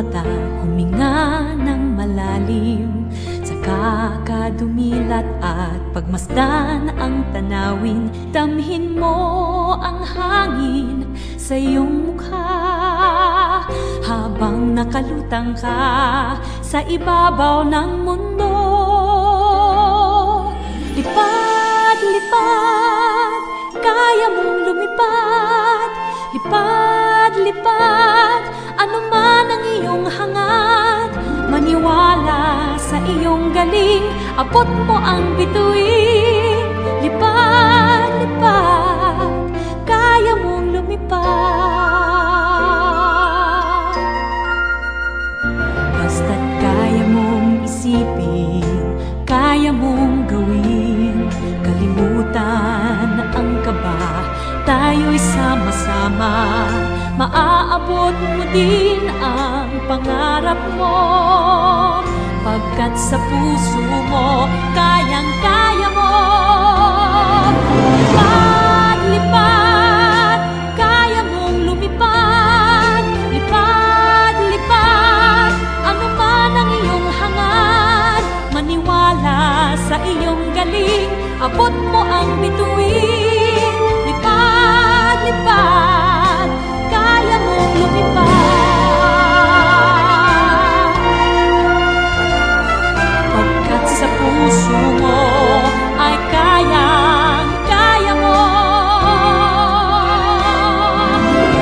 mata, huminga ng malalim. Saka ka dumilat at pagmasdan ang tanawin. Damhin mo ang hangin sa iyong mukha habang nakalutang ka sa ibabaw ng mundo. Lipad, lipad, kaya mong lumipad. Lipad, lipad, ano man ang iyong hangad. Maniwala sa iyong galing, abot mo ang bituin. Lipad, lipad, kaya mong lumipad. Basta't kaya mong isipin, kaya mong gawin. Kalimutan ang kaba, tayo'y sama-sama. Maaabot mo din ang pangarap mo, pagkat sa puso mo kayang-kaya mo. Lipad, lipad, kaya mong lumipad. Lipad, lipad, ano man ang iyong hangad. Maniwala sa iyong galing, abot mo ang bituin. Lipad, lipad, kaya mong lumipad. Pagkat sa puso mo ay kayang-kaya mo.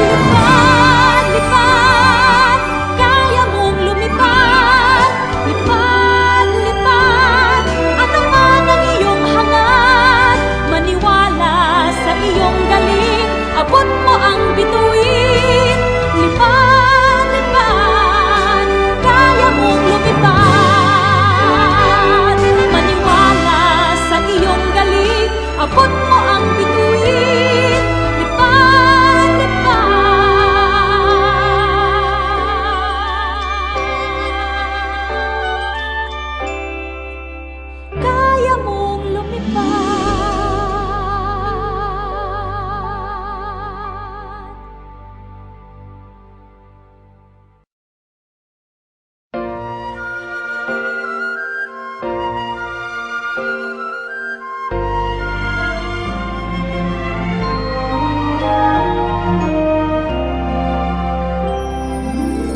Lipad, lipad, kaya mong lumipad. Lipad, lipad, ano man ang iyong hangad. Maniwala sa iyong galing, abot mo ang bituin. Lipad, lipad, kaya mong lumipad. Maniwala sa iyong galing, abot mo ang bituin. Lipad, lipad, kaya mong lumipad.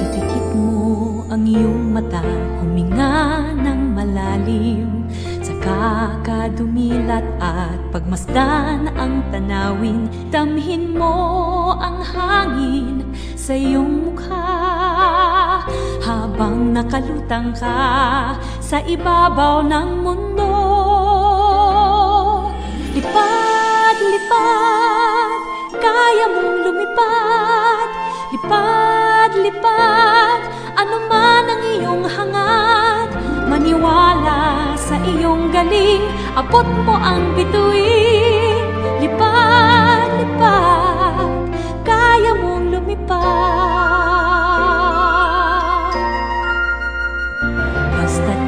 Titikit mo ang iyong mata, huminga ng malalim. Saka ka dumilat at pagmasdan ang tanawin. Damhin mo ang hangin sa iyong mukha habang nakalutang ka sa ibabaw ng mundo. Lipad, lipad, kaya mong lumipad. Lipad, lipad, ano man ang iyong hangad. Maniwala sa iyong galing, abot mo ang bituin. Lipad,